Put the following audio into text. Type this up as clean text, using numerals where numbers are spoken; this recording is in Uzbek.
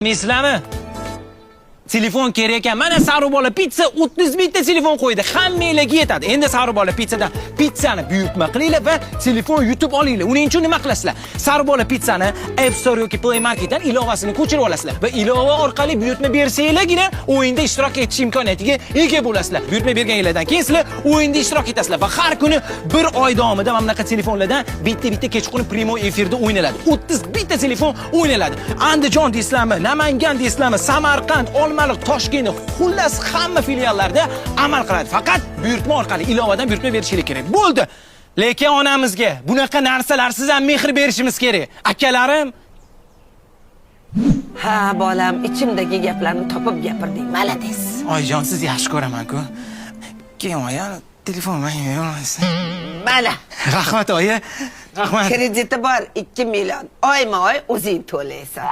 Sizlarmi? Telefon kerak ekan. Mana Sarubola pizza 31 ta telefon qo'ydi. Hammanglarga yetadi. Endi Sarubola pizzadan pizzani buyurtma qilinglar va telefon yutib olinglar. Uning uchun nima qilasizlar? Sarubola pizzani App Store yoki Play Marketdan ilovasini ko'chirib olasizlar va ilova orqali buyurtma bersanglargina o'yinda ishtirok etish imkoniyatiga ega bo'lasizlar. Buyurtma berganinglardan keyin sizlar o'yinda ishtirok etasizlar va har kuni bir oy davomida mana bunaqa telefonlardan bitta kechqurun primo efirda o'ynaladi. 31 ta telefon o'ynaladi. Andijon deysizlarmi, Namangan deysizlarmi, Samarqand, Olmaliq, Toshkent, xullas hamma filiallarda amal qiladi. Faqat buyurtma orqali ilovadan buyurtma berishingiz kerak. Bo'ldi. Lekin onamizga bunaqa narsalarsiz ham mehr berishimiz kerak. Akalarim, ha bolam, ichimdagi gaplarni topib gapirding. Malades. oyijon, siz yaxshi ko'raman-ku. Keyin oya telefon menga Mana. Rahmat oyi. Rahmat. Krediti bor 2 million. Oyma-oy o'zing to'laysan.